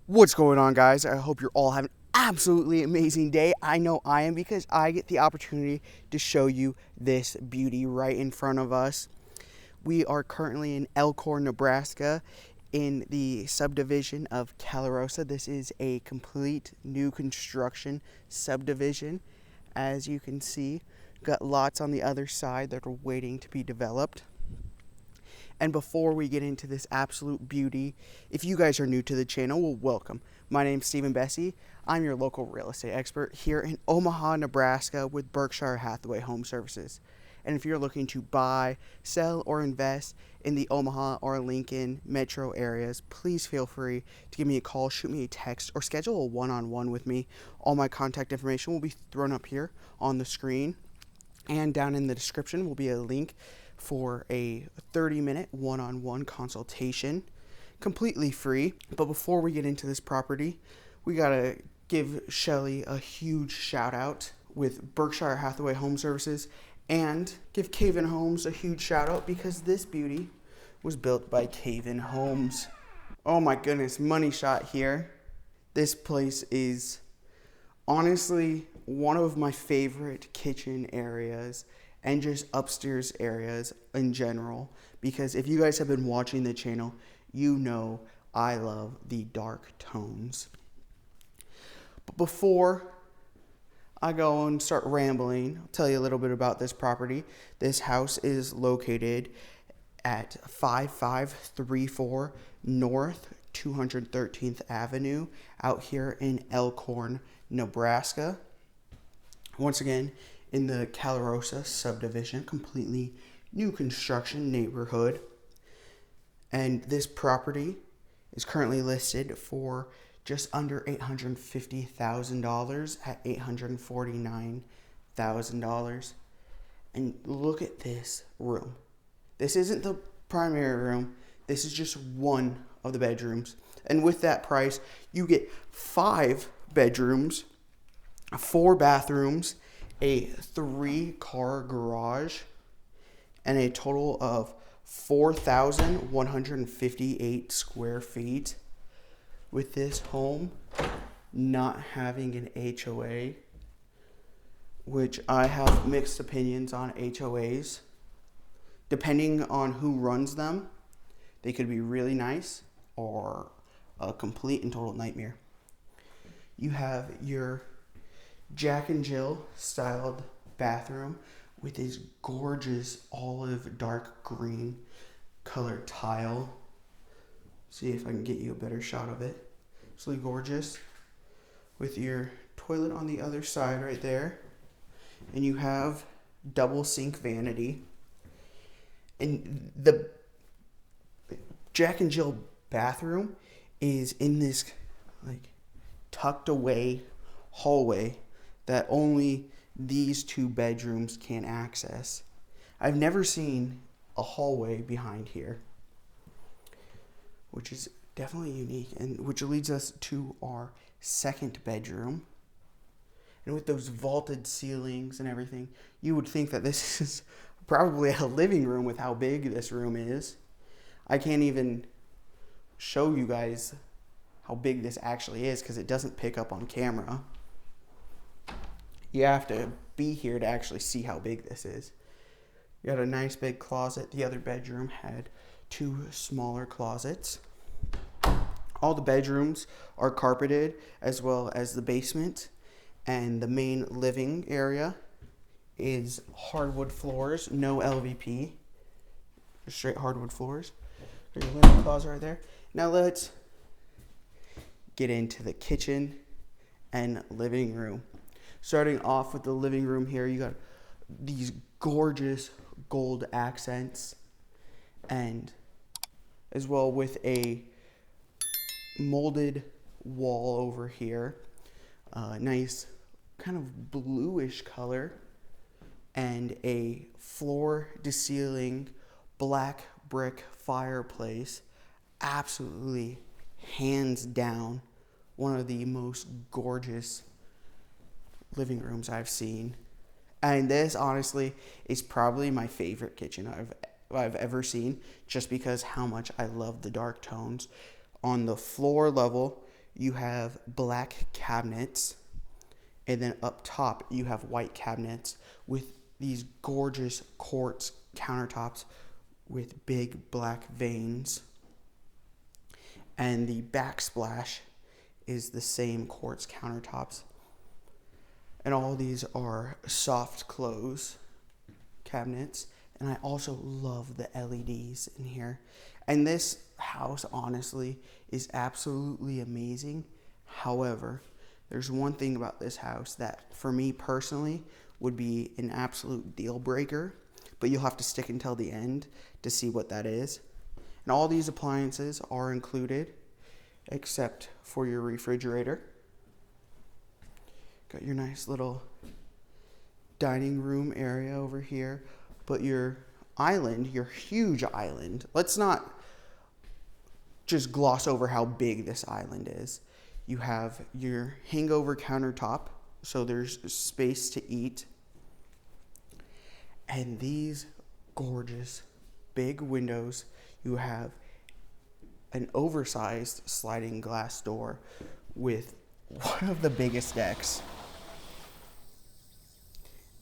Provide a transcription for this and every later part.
What's going on, guys? I hope you're all having an absolutely amazing day. I know I am, because I get the opportunity to show you this beauty right in front of us. We are currently in Elkhorn, Nebraska, in the subdivision of Calorosa. This is a complete new construction subdivision. As you can see, got lots on the other side that are waiting to be developed. And before we get into this absolute beauty, if you guys are new to the channel, well, welcome. My name's Besse. I'm your local real estate expert here in Omaha, Nebraska with Berkshire Hathaway Home Services. And if you're looking to buy, sell, or invest in the Omaha or Lincoln metro areas, please feel free to give me a call, shoot me a text, or schedule a one-on-one with me. All my contact information will be thrown up here on the screen, and down in the description will be a link for a 30-minute one-on-one consultation, completely free. But before we get into this property, we gotta give Shelly a huge shout out with Berkshire Hathaway Home Services, and give Caven Homes a huge shout out because this beauty was built by Caven Homes. Oh my goodness, money shot here. This place is honestly one of my favorite kitchen areas and just upstairs areas in general, because if you guys have been watching the channel, you know I love the dark tones. But before I go and start rambling, I'll tell you a little bit about this property. This house is located at 5534 North 213th Avenue out here in Elkhorn, Nebraska. Once again, in the Calorosa Subdivision, completely new construction neighborhood. And this property is currently listed for just under $850,000 at $849,000. And look at this room. This isn't the primary room. This is just one of the bedrooms. And with that price, you get 5 bedrooms, 4 bathrooms, a 3-car garage, and a total of 4,158 square feet. With this home not having an HOA, which I have mixed opinions on HOAs. Depending on who runs them, they could be really nice or a complete and total nightmare. You have your Jack and Jill styled bathroom with this gorgeous olive dark green colored tile. See if I can get you a better shot of it. Absolutely gorgeous. With your toilet on the other side right there. And you have double sink vanity. And the Jack and Jill bathroom is in this like tucked away hallway that only these 2 bedrooms can access. I've never seen a hallway behind here, which is definitely unique, and which leads us to our 2nd bedroom. And with those vaulted ceilings and everything, you would think that this is probably a living room with how big this room is. I can't even show you guys how big this actually is because it doesn't pick up on camera. You have to be here to actually see how big this is. You got a nice big closet. The other bedroom had 2 smaller closets. All the bedrooms are carpeted, as well as the basement. And the main living area is hardwood floors, no LVP. Just straight hardwood floors. There's your linen closet right there. Now let's get into the kitchen and living room. Starting off with the living room here, you got these gorgeous gold accents, and as well with a molded wall over here, nice kind of bluish color, and a floor to ceiling black brick fireplace. Absolutely, hands down, one of the most gorgeous living rooms I've seen. And this honestly is probably my favorite kitchen I've ever seen, just because how much I love the dark tones. On the floor level, you have black cabinets, and then up top you have white cabinets with these gorgeous quartz countertops with big black veins. And the backsplash is the same quartz countertops. And all these are soft close cabinets. And I also love the LEDs in here. And this house, honestly, is absolutely amazing. However, there's one thing about this house that, for me personally, would be an absolute deal breaker. But you'll have to stick until the end to see what that is. And all these appliances are included, except for your refrigerator. Got your nice little dining room area over here. But your island, your huge island, let's not just gloss over how big this island is. You have your hangover countertop, so there's space to eat. And these gorgeous big windows, you have an oversized sliding glass door with one of the biggest decks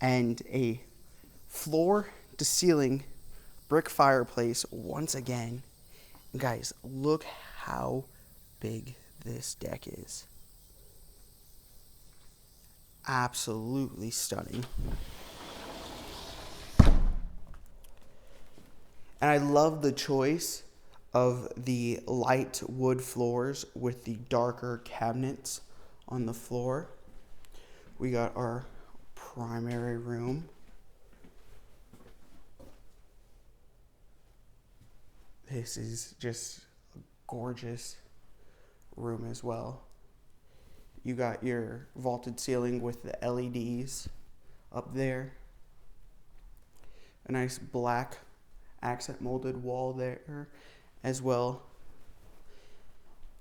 and a floor to ceiling brick fireplace once again. Guys, look how big this deck is. Absolutely stunning. And I love the choice of the light wood floors with the darker cabinets on the floor. We got our primary room. This is just a gorgeous room as well. You got your vaulted ceiling with the LEDs up there. A nice black accent molded wall there as well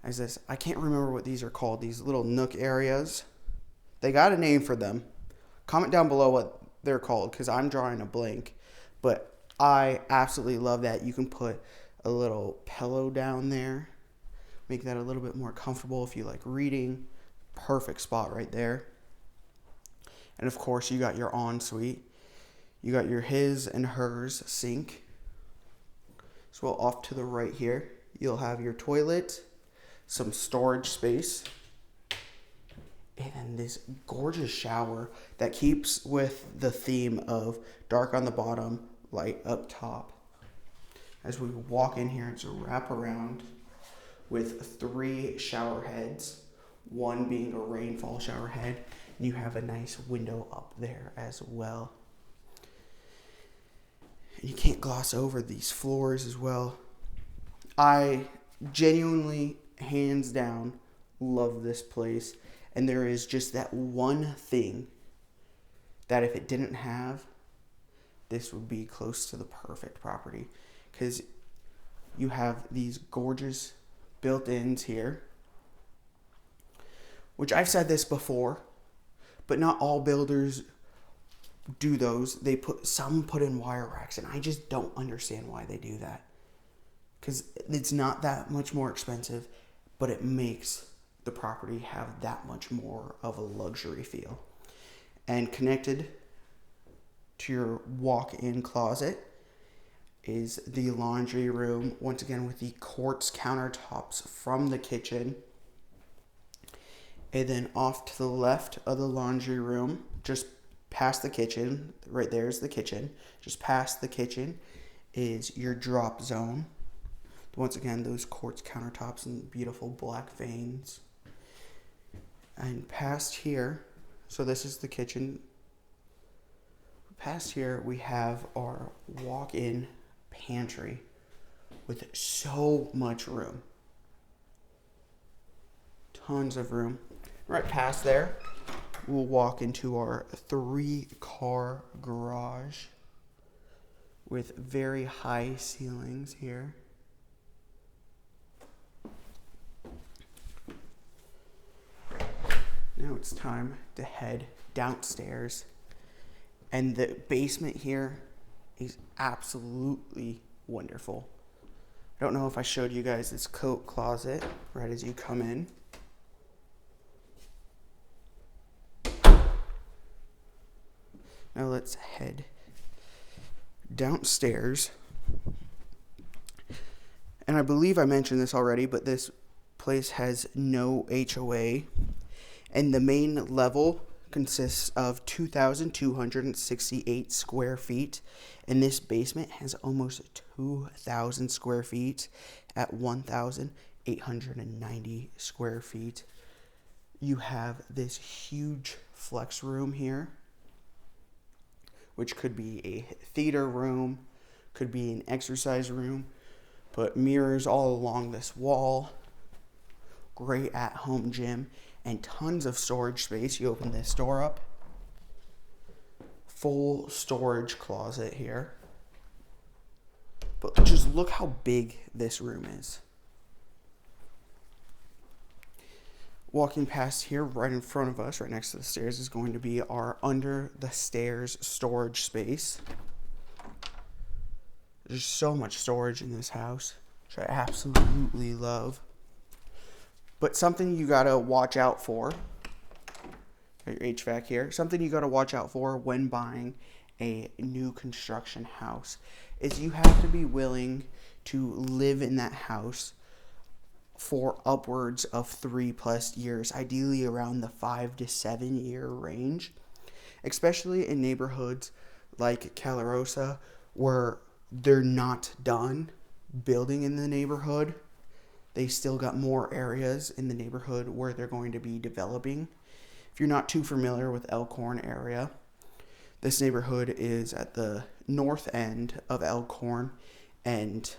as this. I can't remember what these are called, these little nook areas. They got a name for them. Comment down below what they're called, because I'm drawing a blank. But I absolutely love that. You can put a little pillow down there, make that a little bit more comfortable if you like reading. Perfect spot right there. And of course, you got your ensuite. You got your his and hers sink. As well, off to the right here, you'll have your toilet, some storage space, and then this gorgeous shower that keeps with the theme of dark on the bottom, light up top. As we walk in here, it's a wraparound with 3 shower heads, one being a rainfall shower head, and you have a nice window up there as well. And you can't gloss over these floors as well. I genuinely, hands down, love this place. And there is just that one thing that if it didn't have, this would be close to the perfect property. Because you have these gorgeous built-ins here, which I've said this before, but not all builders do those. Some put in wire racks, and I just don't understand why they do that. Because it's not that much more expensive, but it makes the property have that much more of a luxury feel. And connected to your walk-in closet is the laundry room, once again with the quartz countertops from the kitchen. And then off to the left of the laundry room, just past the kitchen, right there is the kitchen. Just past the kitchen is your drop zone. Once again, those quartz countertops and beautiful black veins. And past here, so this is the kitchen. Past here, we have our walk-in pantry with so much room. Tons of room. Right past there, we'll walk into our 3-car garage with very high ceilings here. Now it's time to head downstairs. And the basement here is absolutely wonderful. I don't know if I showed you guys this coat closet right as you come in. Now let's head downstairs. And I believe I mentioned this already, but this place has no HOA. And the main level consists of 2,268 square feet. And this basement has almost 2,000 square feet at 1,890 square feet. You have this huge flex room here, which could be a theater room, could be an exercise room. Put mirrors all along this wall. Great at-home gym and tons of storage space. You open this door up. Full storage closet here. But just look how big this room is. Walking past here, right in front of us, right next to the stairs, is going to be our under the stairs storage space. There's so much storage in this house, which I absolutely love. But something you gotta watch out for, got your HVAC here, something you gotta watch out for when buying a new construction house is you have to be willing to live in that house for upwards of 3+ years, ideally around the 5 to 7 year range, especially in neighborhoods like Calorosa where they're not done building in the neighborhood. They still got more areas in the neighborhood where they're going to be developing. If you're not too familiar with Elkhorn area, this neighborhood is at the north end of Elkhorn, and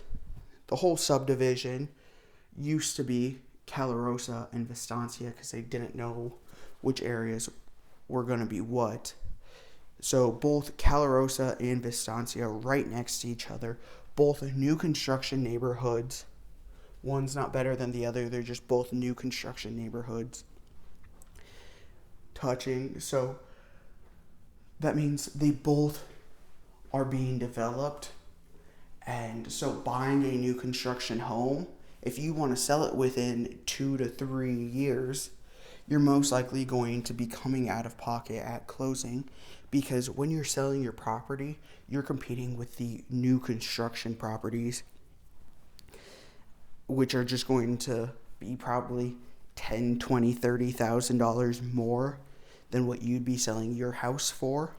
the whole subdivision used to be Calorosa and Vistancia because they didn't know which areas were going to be what. So both Calorosa and Vistancia right next to each other, both new construction neighborhoods. One's not better than the other. They're just both new construction neighborhoods touching. So that means they both are being developed. And so buying a new construction home, if you want to sell it within 2 to 3 years, you're most likely going to be coming out of pocket at closing, because when you're selling your property, you're competing with the new construction properties, which are just going to be probably $10,000, $20,000, $30,000 more than what you'd be selling your house for.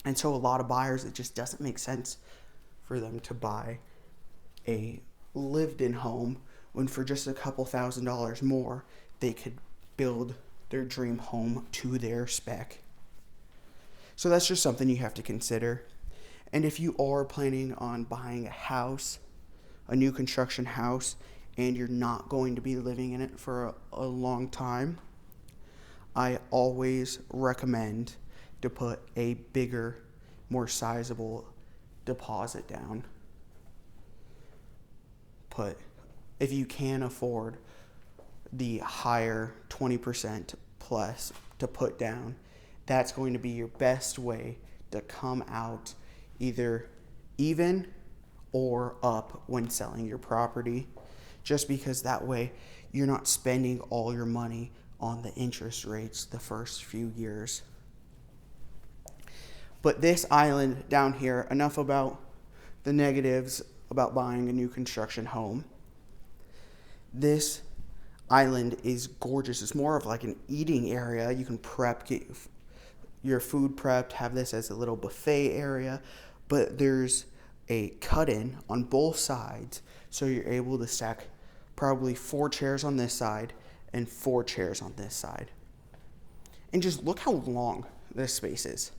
And so a lot of buyers, it just doesn't make sense for them to buy a lived-in home when for just a couple $1,000s more, they could build their dream home to their spec. So that's just something you have to consider. And if you are planning on buying a house, a new construction house, and you're not going to be living in it for a long time, I always recommend to put a bigger, more sizable deposit down. If you can afford the higher 20% plus to put down, that's going to be your best way to come out either even or up when selling your property, just because that way you're not spending all your money on the interest rates the first few years. But this island down here, enough about the negatives about buying a new construction home. This island is gorgeous. It's more of like an eating area. You can get your food prepped, have this as a little buffet area, but there's a cut-in on both sides, so you're able to stack probably 4 chairs on this side and 4 chairs on this side. And just look how long this space is.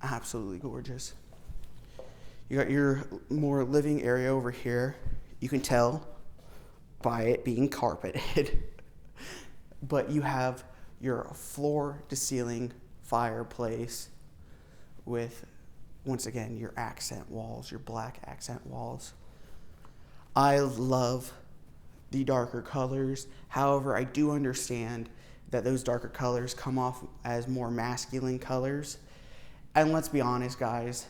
Absolutely gorgeous. You got your more living area over here. You can tell by it being carpeted. But you have your floor to ceiling fireplace with, once again, your accent walls, your black accent walls. I love the darker colors. However, I do understand that those darker colors come off as more masculine colors. And let's be honest, guys,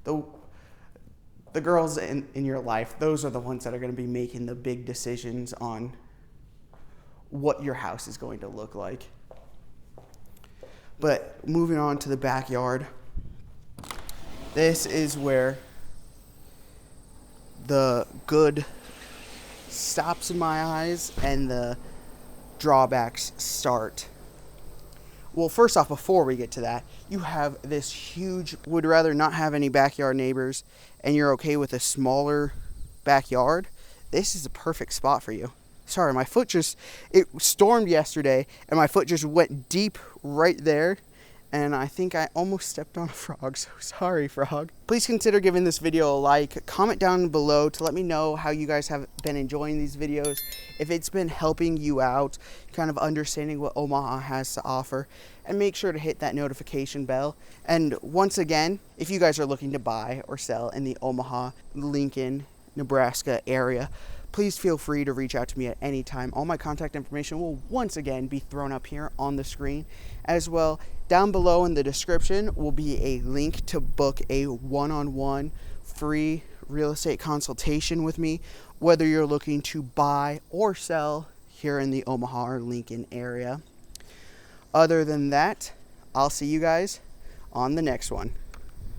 the girls in your life, those are the ones that are going to be making the big decisions on what your house is going to look like. But moving on to the backyard, this is where the good stops in my eyes and the drawbacks start. Well, first off, before we get to that, you have this huge, would rather not have any backyard neighbors, and you're okay with a smaller backyard. This is a perfect spot for you. Sorry, my foot it stormed yesterday, and my foot just went deep right there, and I think I almost stepped on a frog, so sorry, frog. Please consider giving this video a like. Comment down below to let me know how you guys have been enjoying these videos, if it's been helping you out, kind of understanding what Omaha has to offer, and make sure to hit that notification bell. And once again, if you guys are looking to buy or sell in the Omaha, Lincoln, Nebraska area, please feel free to reach out to me at any time. All my contact information will once again be thrown up here on the screen. As well, down below in the description will be a link to book a one-on-one free real estate consultation with me, whether you're looking to buy or sell here in the Omaha or Lincoln area. Other than that, I'll see you guys on the next one.